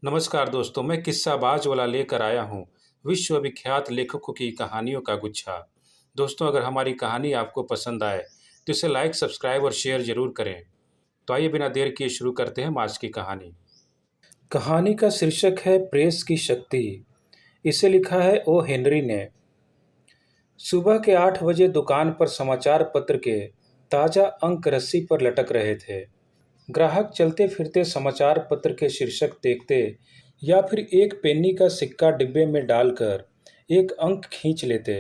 नमस्कार दोस्तों, मैं किस्साबाज वाला लेकर आया हूँ विश्वविख्यात लेखकों की कहानियों का गुच्छा। दोस्तों, अगर हमारी कहानी आपको पसंद आए तो इसे लाइक, सब्सक्राइब और शेयर जरूर करें। तो आइए बिना देर किए शुरू करते हैं आज की कहानी। कहानी का शीर्षक है प्रेस की शक्ति। इसे लिखा है ओ हेनरी ने। सुबह के 8 बजे दुकान पर समाचार पत्र के ताज़ा अंक रस्सी पर लटक रहे थे। ग्राहक चलते फिरते समाचार पत्र के शीर्षक देखते या फिर एक पेनी का सिक्का डिब्बे में डालकर एक अंक खींच लेते।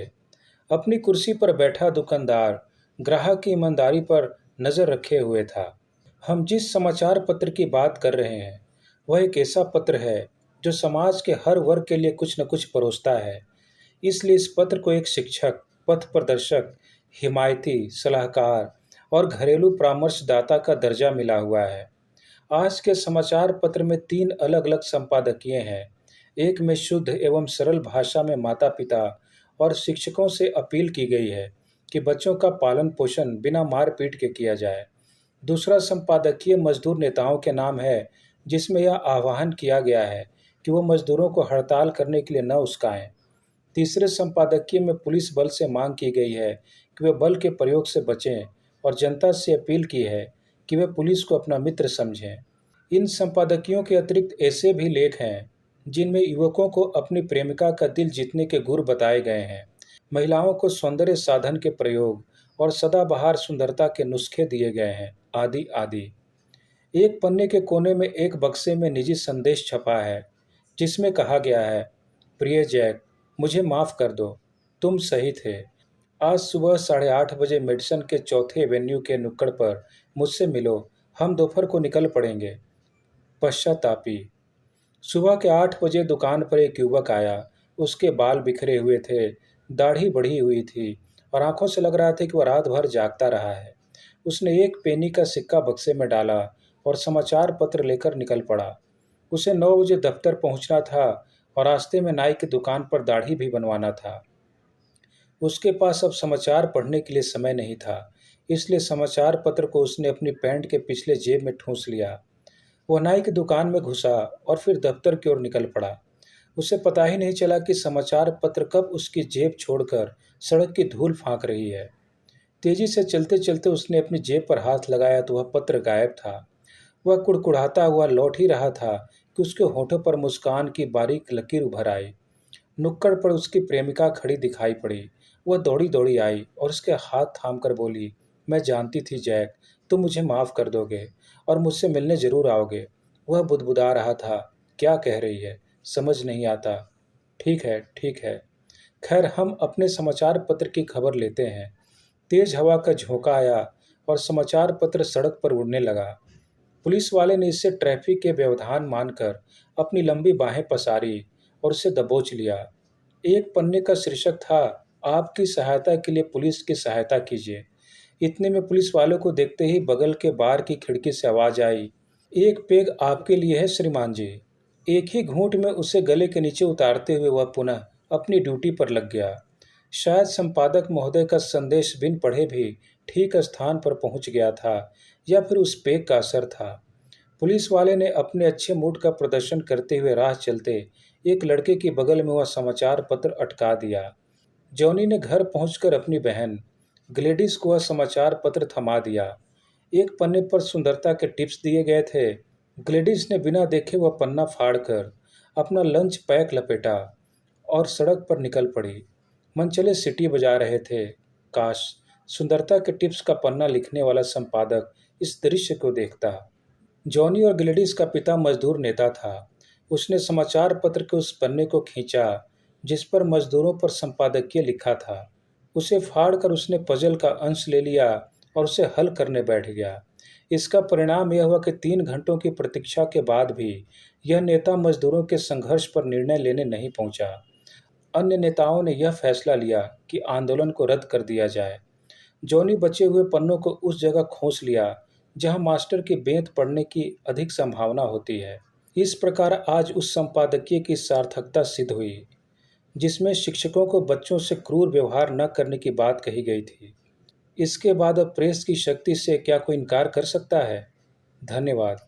अपनी कुर्सी पर बैठा दुकानदार ग्राहक की ईमानदारी पर नज़र रखे हुए था। हम जिस समाचार पत्र की बात कर रहे हैं वह एक ऐसा पत्र है जो समाज के हर वर्ग के लिए कुछ न कुछ परोसता है। इसलिए इस पत्र को एक शिक्षक, पथ प्रदर्शक, हिमायती, सलाहकार और घरेलू परामर्शदाता का दर्जा मिला हुआ है। आज के समाचार पत्र में 3 अलग-अलग संपादकीय हैं। एक में शुद्ध एवं सरल भाषा में माता-पिता और शिक्षकों से अपील की गई है कि बच्चों का पालन-पोषण बिना मार-पीट के किया जाए। दूसरा संपादकीय मजदूर नेताओं के नाम है, जिसमें यह आह्वान किया गया है कि वो मजदूरों को हड़ताल करने के लिए न उकसाएं। तीसरे संपादकीय में पुलिस बल से मांग की गई है कि वे बल के प्रयोग से बचें और जनता से अपील की है कि वे पुलिस को अपना मित्र समझें। इन संपादकियों के अतिरिक्त ऐसे भी लेख हैं जिनमें युवकों को अपनी प्रेमिका का दिल जीतने के गुर बताए गए हैं, महिलाओं को सौंदर्य साधन के प्रयोग और सदाबहार सुंदरता के नुस्खे दिए गए हैं, आदि आदि। एक पन्ने के कोने में एक बक्से में निजी संदेश छपा है जिसमें कहा गया है, प्रिय जैक, मुझे माफ़ कर दो, तुम सही थे। आज सुबह 8:30 बजे मेडिसन के चौथे एवेन्यू के नुक्कड़ पर मुझसे मिलो, हम दोपहर को निकल पड़ेंगे। पश्चातापी। सुबह के 8 बजे दुकान पर एक युवक आया। उसके बाल बिखरे हुए थे, दाढ़ी बढ़ी हुई थी और आंखों से लग रहा था कि वह रात भर जागता रहा है। उसने एक पेनी का सिक्का बक्से में डाला और समाचार पत्र लेकर निकल पड़ा। उसे 9 बजे दफ्तर पहुंचना था और रास्ते में नाई की दुकान पर दाढ़ी भी बनवाना था। उसके पास अब समाचार पढ़ने के लिए समय नहीं था, इसलिए समाचार पत्र को उसने अपनी पैंट के पिछले जेब में ठूंस लिया। वह नाई की दुकान में घुसा और फिर दफ्तर की ओर निकल पड़ा। उसे पता ही नहीं चला कि समाचार पत्र कब उसकी जेब छोड़कर सड़क की धूल फांक रही है। तेजी से चलते चलते उसने अपनी जेब पर हाथ लगाया तो वह पत्र गायब था। वह कुड़कुड़ाता हुआ लौट ही रहा था कि उसके होठों पर मुस्कान की बारीक लकीर उभर आई। नुक्कड़ पर उसकी प्रेमिका खड़ी दिखाई पड़ी। वह दौड़ी दौड़ी आई और उसके हाथ थामकर बोली, मैं जानती थी जैक, तुम मुझे माफ़ कर दोगे और मुझसे मिलने जरूर आओगे। वह बुदबुदा रहा था, क्या कह रही है, समझ नहीं आता। ठीक है, ठीक है। खैर, हम अपने समाचार पत्र की खबर लेते हैं। तेज हवा का झोंका आया और समाचार पत्र सड़क पर उड़ने लगा। पुलिस वाले ने इसे ट्रैफिक के व्यवधान मानकर अपनी लंबी बाहें पसारी और उसे दबोच लिया। एक पन्ने का शीर्षक था, आपकी सहायता के लिए पुलिस की सहायता कीजिए। इतने में पुलिस वालों को देखते ही बगल के बार की खिड़की से आवाज आई, एक पेग आपके लिए है श्रीमान जी। एक ही घूंट में उसे गले के नीचे उतारते हुए वह पुनः अपनी ड्यूटी पर लग गया। शायद संपादक महोदय का संदेश बिन पढ़े भी ठीक स्थान पर पहुंच गया था, या फिर उस पेग का असर था। पुलिस वाले ने अपने अच्छे मूड का प्रदर्शन करते हुए राह चलते एक लड़के के बगल में वह समाचार पत्र अटका दिया। जॉनी ने घर पहुंचकर अपनी बहन ग्लेडिस को वह समाचार पत्र थमा दिया। एक पन्ने पर सुंदरता के टिप्स दिए गए थे। ग्लेडिस ने बिना देखे वह पन्ना फाड़कर अपना लंच पैक लपेटा और सड़क पर निकल पड़ी। मनचले सीटी बजा रहे थे। काश सुंदरता के टिप्स का पन्ना लिखने वाला संपादक इस दृश्य को देखता। जॉनी और ग्लेडिस का पिता मजदूर नेता था। उसने समाचार पत्र के उस पन्ने को खींचा जिस पर मजदूरों पर संपादकीय लिखा था। उसे फाड़कर उसने पजल का अंश ले लिया और उसे हल करने बैठ गया। इसका परिणाम यह हुआ कि 3 घंटों की प्रतीक्षा के बाद भी यह नेता मजदूरों के संघर्ष पर निर्णय लेने नहीं पहुंचा। अन्य नेताओं ने यह फैसला लिया कि आंदोलन को रद्द कर दिया जाए। जॉनी बचे हुए पन्नों को उस जगह खोस लिया जहां मास्टर की बेंत पड़ने की अधिक संभावना होती है। इस प्रकार आज उस संपादकीय की सार्थकता सिद्ध हुई जिसमें शिक्षकों को बच्चों से क्रूर व्यवहार न करने की बात कही गई थी। इसके बाद अब प्रेस की शक्ति से क्या कोई इनकार कर सकता है? धन्यवाद।